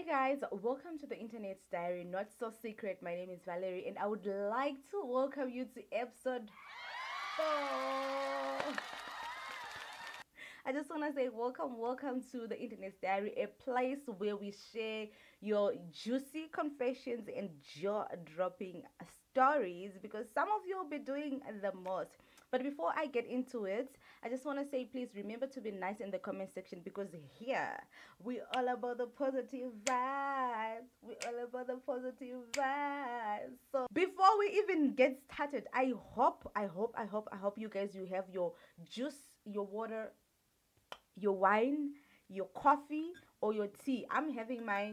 Guys, welcome to the Internet's Diary, Not So Secret. My name is Valerie, and I would like to welcome you to episode 4. I just want to say welcome to the Internet's Diary, a place where we share your juicy confessions and jaw-dropping stories because some of you will be doing the most. But before I get into it, I just want to say please remember to be nice in the comment section because here we all about the positive vibes. We all about the positive vibes. So before we even get started, I hope you guys you have your juice, your water, your wine, your coffee, or your tea. I'm having my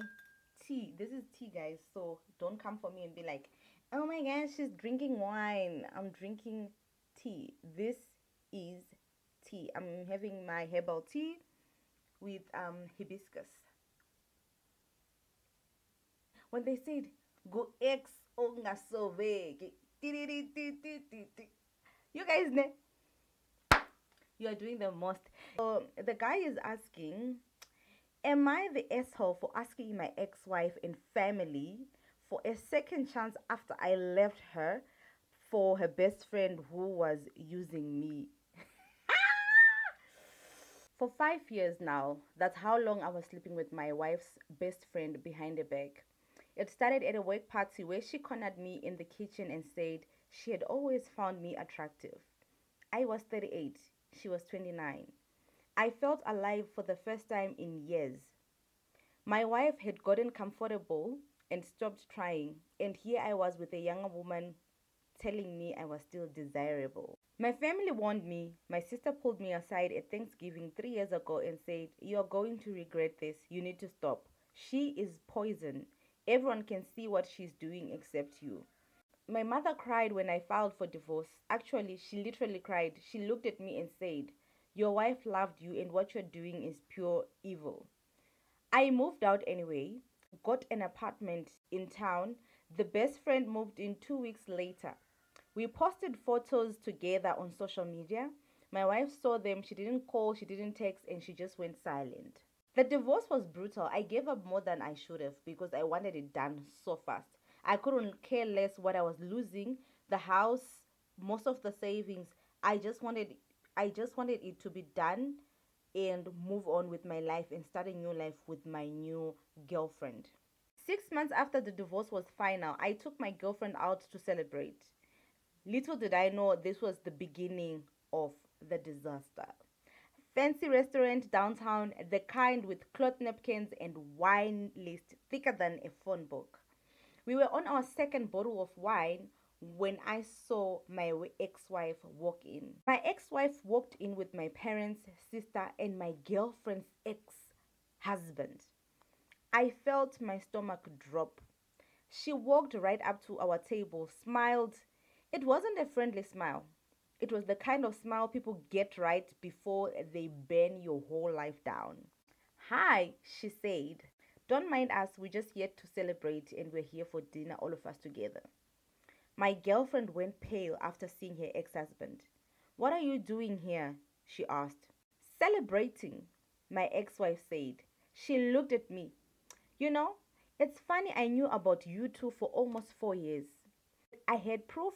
tea. This is tea, guys. So don't come for me and be like, oh my gosh, she's drinking wine. I'm drinking tea. This is tea. I'm having my herbal tea with hibiscus. When they said go ex ongasove, you guys know you are doing the most. So the guy is asking, am I the asshole for asking my ex wife and family for a second chance after I left her for her best friend who was using me? For 5 years now, that's how long I was sleeping with my wife's best friend behind her back. It started at a work party where she cornered me in the kitchen and said she had always found me attractive. I was 38, she was 29. I felt alive for the first time in years. My wife had gotten comfortable and stopped trying, and here I was with a younger woman telling me I was still desirable. My family warned me. My sister pulled me aside at Thanksgiving 3 years ago and said, you're going to regret this. You need to stop. She is poison. Everyone can see what she's doing except you. My mother cried when I filed for divorce. Actually, she literally cried. She looked at me and said, your wife loved you, and what you're doing is pure evil. I moved out anyway, got an apartment in town. The best friend moved in 2 weeks later. We posted photos together on social media. My wife saw them. She didn't call, she didn't text, and she just went silent. The divorce was brutal. I gave up more than I should have because I wanted it done so fast. I couldn't care less what I was losing, the house, most of the savings. I just wanted I just wanted it to be done and move on with my life and start a new life with my new girlfriend. 6 months after the divorce was final, I took my girlfriend out to celebrate. Little did I know this was the beginning of the disaster. Fancy restaurant downtown, the kind with cloth napkins and wine list thicker than a phone book. We were on our second bottle of wine when I saw my ex-wife walk in. My ex-wife walked in with my parents, sister, and my girlfriend's ex-husband. I felt my stomach drop. She walked right up to our table, smiled. It wasn't a friendly smile. It was the kind of smile people get right before they burn your whole life down. Hi, she said. Don't mind us, we're just here to celebrate and we're here for dinner, all of us together. My girlfriend went pale after seeing her ex husband. What are you doing here? She asked. Celebrating, my ex wife said. She looked at me. You know, it's funny I knew about you two for almost 4 years. I had proof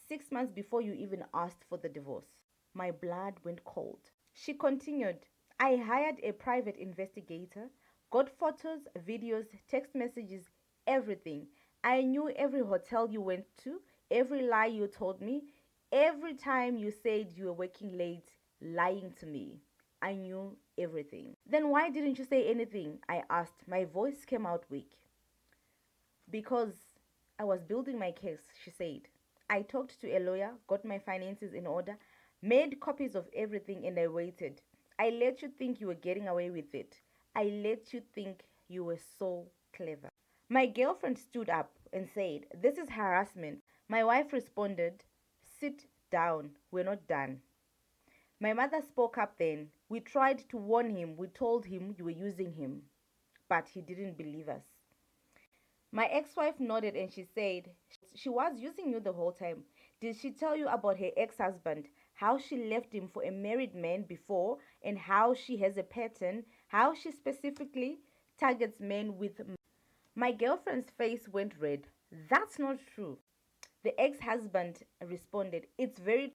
6 months before you even asked for the divorce. My blood went cold. She continued, I hired a private investigator, got photos, videos, text messages, everything. I knew every hotel you went to, every lie you told me, every time you said you were working late, lying to me. I knew everything. Then why didn't you say anything? I asked. My voice came out weak. Because I was building my case, she said. I talked to a lawyer, got my finances in order, made copies of everything, and I waited. I let you think you were getting away with it. I let you think you were so clever. My girlfriend stood up and said, this is harassment. My wife responded, sit down, we're not done. My mother spoke up then. We tried to warn him, we told him you were using him, but he didn't believe us. My ex wife nodded and she said, she was using you the whole time. Did she tell you about her ex husband? How she left him for a married man before, and how she has a pattern? How she specifically targets men with. My girlfriend's face went red. That's not true. The ex husband responded, It's very.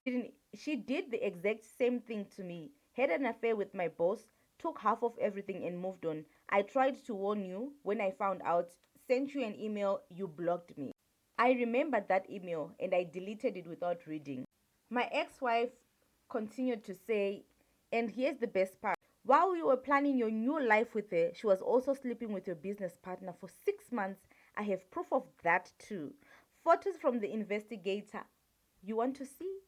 She did the exact same thing to me. Had an affair with my boss, took half of everything and moved on. I tried to warn you when I found out, sent you an email, you blocked me. I remembered that email and I deleted it without reading. My ex wife continued to say, and here's the best part. While you were planning your new life with her, she was also sleeping with your business partner for 6 months. I have proof of that too. Photos from the investigator. You want to see?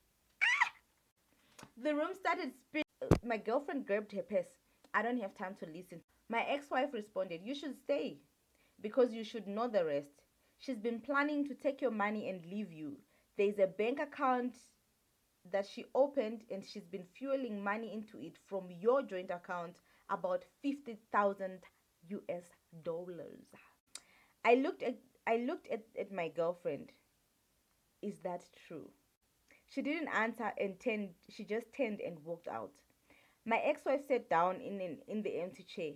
The room started spinning. My girlfriend grabbed her purse. I don't have time to listen. My ex wife responded, You should stay because you should know the rest. She's been planning to take your money and leave you. There's a bank account that she opened and she's been fueling money into it from your joint account, about 50,000 US dollars. I looked at at my girlfriend. Is that true? She didn't answer and she just turned and walked out. My ex-wife sat down in the empty chair.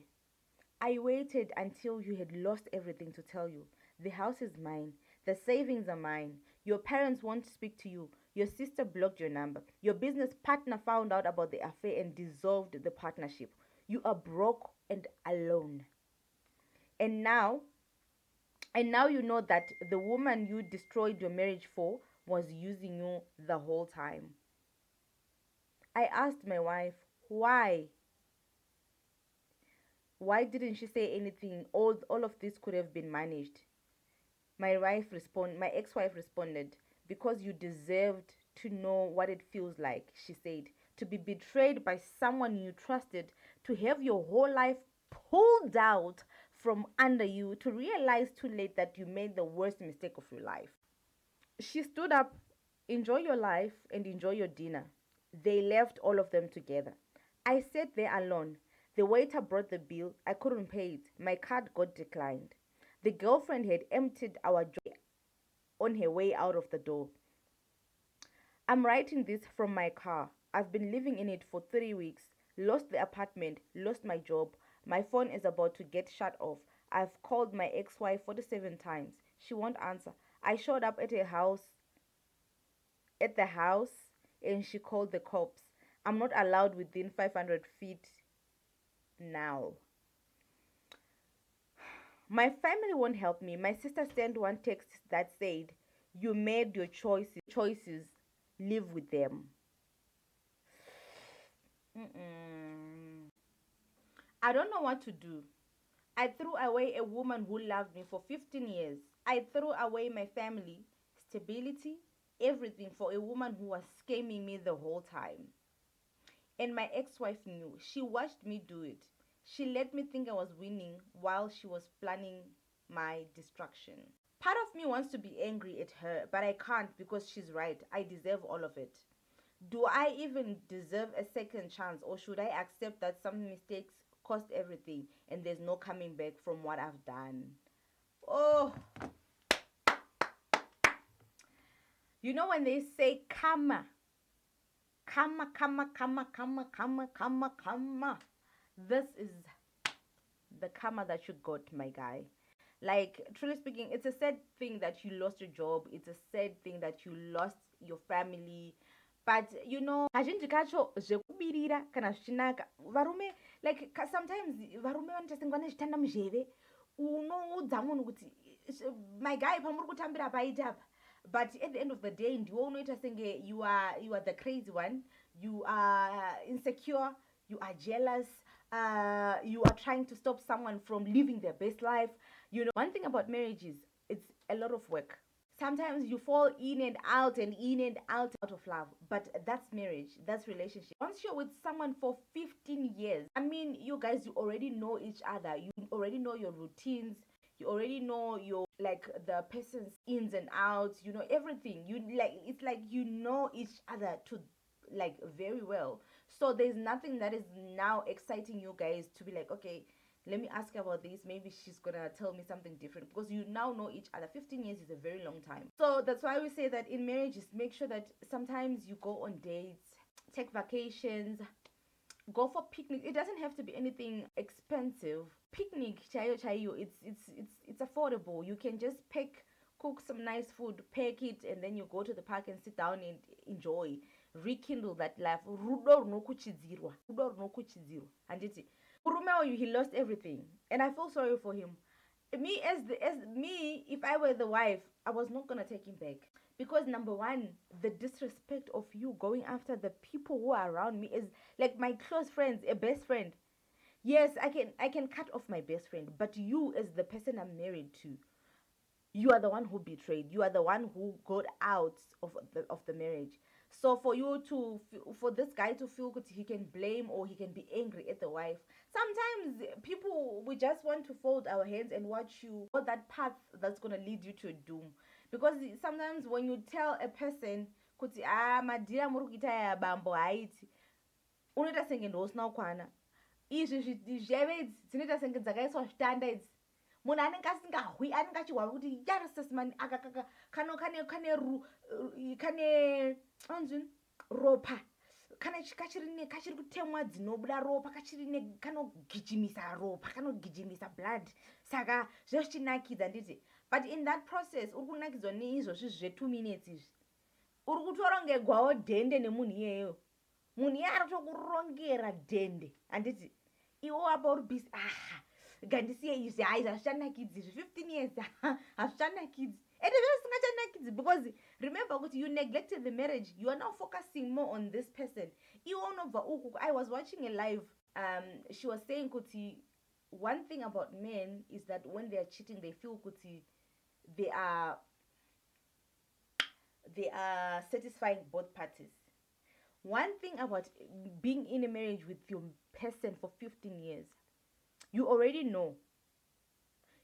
I waited until you had lost everything to tell you. The house is mine. The savings are mine. Your parents won't speak to you. Your sister blocked your number. Your business partner found out about the affair and dissolved the partnership. You are broke and alone. And now, you know that the woman you destroyed your marriage for was using you the whole time. I asked my wife, why? Why didn't she say anything? All of this could have been managed. My ex-wife responded, because you deserved to know what it feels like, she said, to be betrayed by someone you trusted, to have your whole life pulled out from under you, to realize too late that you made the worst mistake of your life. She stood up, enjoy your life and enjoy your dinner. They left all of them together. I sat there alone. The waiter brought the bill. I couldn't pay it. My card got declined. The girlfriend had emptied our joy on her way out of the door. I'm writing this from my car. I've been living in it for 3 weeks. Lost the apartment, lost my job. My phone is about to get shut off. I've called my ex wife 47 times. She won't answer. I showed up at the house, and she called the cops. I'm not allowed within 500 feet now. My family won't help me. My sister sent one text that said, You made your choices, live with them. Mm-mm. I don't know what to do. I threw away a woman who loved me for 15 years. I threw away my family, stability, everything for a woman who was scamming me the whole time. And my ex wife knew. She watched me do it. She let me think I was winning while she was planning my destruction. Part of me wants to be angry at her, but I can't because she's right. I deserve all of it. Do I even deserve a second chance, or should I accept that some mistakes cost everything and there's no coming back from what I've done? Oh, you know when they say karma, karma, karma, karma, karma, karma, karma, karma. This is the karma that you got, my guy. Like, truly speaking, it's a sad thing that you lost your job. It's a sad thing that you lost your family. But you know, kazhinji kacho zvekubirira kana zvichinaka varume, like sometimes varume vanotasengwa nezvitanda muzheve. Unoudza munhu kuti my guy pamuri kutambira paita apa, but at the end of the day ndiwo unoita senge you are the crazy one. You are insecure, you are jealous, you are trying to stop someone from living their best life. You know, one thing about marriage is it's a lot of work. Sometimes you fall in and out and in and out of love, but that's marriage, that's relationship. Once you're with someone for 15 years, I mean, you guys, you already know each other, you already know your routines, you already know your, like, the person's ins and outs, you know everything. You, like, it's like you know each other to, like, very well. So there's nothing that is now exciting you guys to be like, okay, let me ask her about this. Maybe she's gonna tell me something different, because you now know each other. 15 years is a very long time. So that's why we say that in marriages, make sure that sometimes you go on dates, take vacations, Go for picnic. It doesn't have to be anything expensive. Picnic, chayo chayo, it's affordable. You can just pick, cook some nice food, pack it, and then you go to the park and sit down and enjoy. Rekindle that life. Rudo runokuchidzirwa. Rudo runokuchidzirwa. Handiti. Urumeo, he lost everything. And I feel sorry for him. Me as me, if I were the wife, I was not gonna take him back. Because number one, the disrespect of you going after the people who are around me is like my close friends, a best friend. Yes, I can cut off my best friend, but you as the person I'm married to, you are the one who betrayed. You are the one who got out of the marriage. So for you to for this guy to feel that he can blame or he can be angry at the wife, sometimes people, we just want to fold our hands and watch you go that path that's gonna lead you to doom. Because sometimes when you tell a person kuti madhira muri kuita ya bambo haiti, unoita senge ndosina kukwana. Izvi zveve idzi dzinoita senge dzakaiswa zvitanda idzi. Munhu anenge asingahwi, anenge achihwa kuti yarasesman aka kane anzvini ropa, kana kachiri kutemwa dzinobuda ropa, kanogijimisa ropa, kanogijimisa blood, saka zvozvichinakidza nditi. But in that process uri kunakidzwa neizvozvi zve2 minutes izvi, uri kutorongegwawo dhende nemunhu iyeyo. Munhu iye ari kutokurongera dhende, handiti iwo apa uri bhisi gandisiye izvi, hai hazvichanakidzi izvi 15 years hazvichanakidzi, ende zvisingachanakidzi. Because remember kuti you neglected the marriage, you are now focusing more on this person. Iwo unobva uku. I was watching a live, she was saying kuti one thing about men is that when they are cheating they feel kuti they are satisfying both parties. One thing about being in a marriage with your person for 15 years, you already know.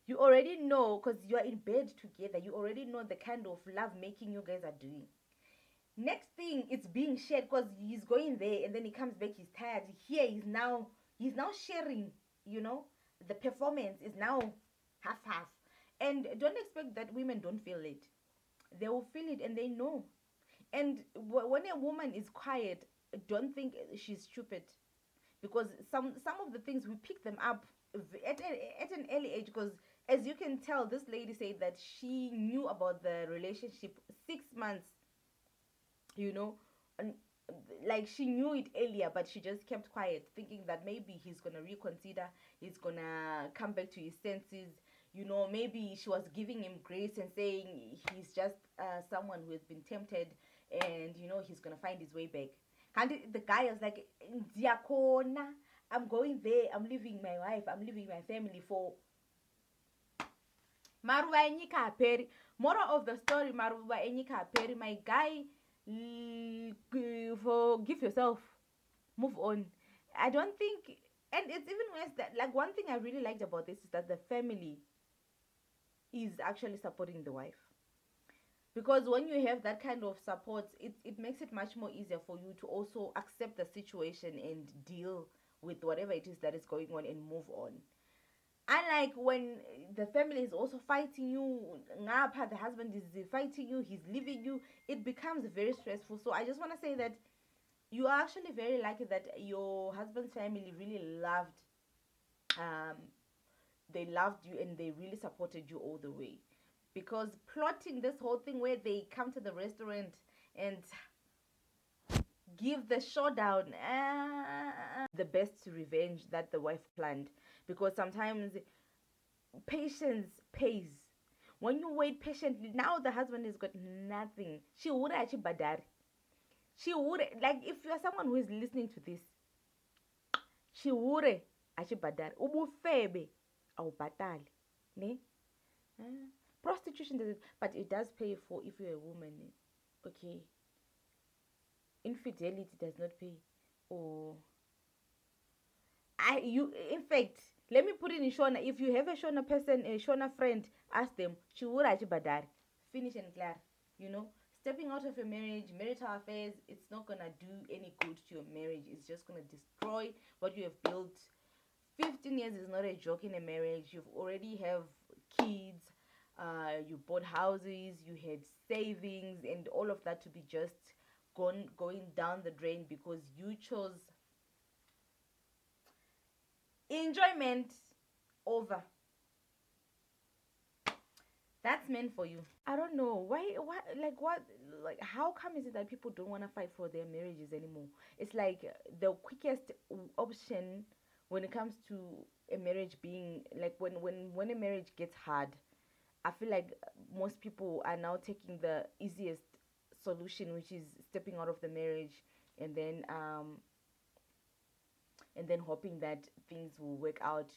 You already know because you are in bed together. You already know the kind of love making you guys are doing. Next thing, it's being shared because he's going there and then he comes back, he's tired. Here he's now sharing, the performance is now half. And don't expect that women don't feel it. They will feel it and they know. And when a woman is quiet, don't think she's stupid, because some of the things we pick them up at an early age. Because as you can tell, this lady said that she knew about the relationship 6 months, and like she knew it earlier, but she just kept quiet, thinking that maybe he's gonna reconsider, he's gonna come back to his senses. Maybe she was giving him grace and saying he's just someone who has been tempted, and he's gonna find his way back. And the guy was like, Diakona, I'm going there, I'm leaving my wife, I'm leaving my family for maruva enyika haperi. Moral of the story, maruva enyika haperi. My guy, forgive yourself, move on. I don't think, and it's even worse that, like, one thing I really liked about this is that the family is actually supporting the wife. Because when you have that kind of support, it makes it much more easier for you to also accept the situation and deal with whatever it is that is going on and move on. Unlike when the family is also fighting you, ngapha the husband is fighting you, he's leaving you, it becomes very stressful. So I just want to say that you are actually very lucky that your husband's family really they loved you and they really supported you all the way. Because plotting this whole thing where they come to the restaurant and give the showdown, the best revenge that the wife planned. Because sometimes patience pays. When you wait patiently, now the husband has got nothing. She would actually badar. She would, like, if you are someone who is listening to this, she would actually badar. Ubufebe au batali. Ne? Prostitution doesn't, but it does pay for if you're a woman. Okay. Infidelity does not pay. Or in fact, let me put it in Shona. If you have a Shona person, a Shona friend, ask them. Chiwura badari. Finish and clear. Stepping out of a marriage, marital affairs, it's not gonna do any good to your marriage. It's just gonna destroy what you have built. 15 years is not a joke in a marriage. You've already have kids. You bought houses. You had savings, and all of that to be just going down the drain because you chose Enjoyment over. That's meant for you. I don't know why like what like how come is it that people don't want to fight for their marriages anymore? It's like the quickest option when it comes to a marriage being like when a marriage gets hard. I feel like most people are now taking the easiest solution, which is stepping out of the marriage and then hoping that things will work out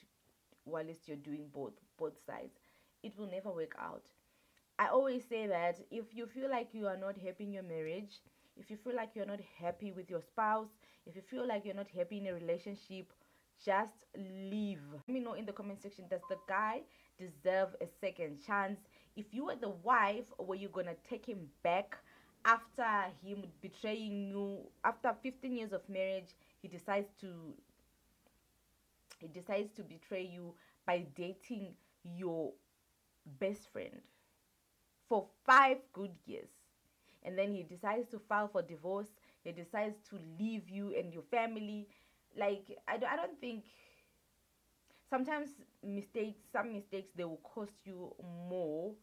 whilst you're doing both sides. It will never work out. I always say that if you feel like you are not happy in your marriage, if you feel like you're not happy with your spouse, if you feel like you're not happy in a relationship, just leave. Let me know in the comment section, does the guy deserve a second chance? If you were the wife, were you gonna take him back after him betraying you? After 15 years of marriage, he decides to betray you by dating your best friend for 5 good years, and then he decides to file for divorce. He decides to leave you and your family. Like I don't think, sometimes some mistakes, they will cost you more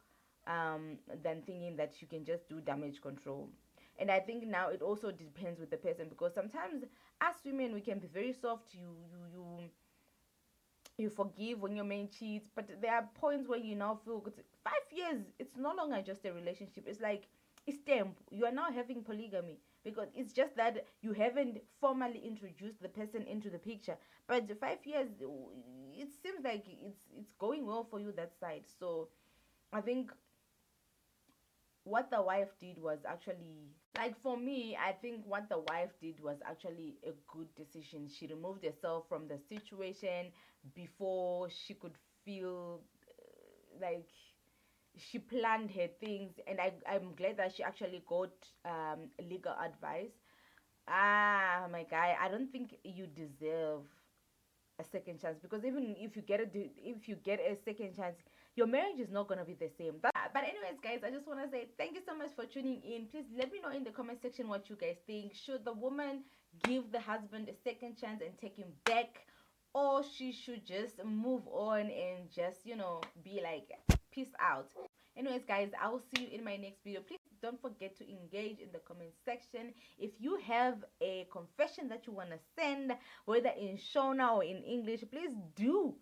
than thinking that you can just do damage control. And I think now it also depends with the person, because sometimes as women we can be very soft. You forgive when your man cheats, but there are points where you now feel 5 years, it's no longer just a relationship. It's like it's temp. You are now having polygamy, because it's just that you haven't formally introduced the person into the picture. But the 5 years, it seems like it's going well for you that side. So I think what the wife did was actually, like, for me, I think what the wife did was actually a good decision. She removed herself from the situation before she could feel like she planned her things. And I'm glad that she actually got legal advice. My guy, I don't think you deserve a second chance, because even if you get a second chance, your marriage is not going to be the same. But anyways, guys, I just want to say thank you so much for tuning in. Please let me know in the comment section what you guys think. Should the woman give the husband a second chance and take him back, or she should just move on and just be like, peace out? Anyways, guys, I will see you in my next video. Please don't forget to engage in the comment section. If you have a confession that you want to send, whether in Shona or in English, please do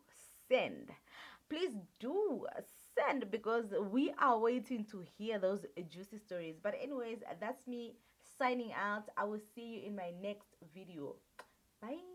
send. Please do send, because we are waiting to hear those juicy stories. But anyways, that's me signing out. I will see you in my next video. Bye.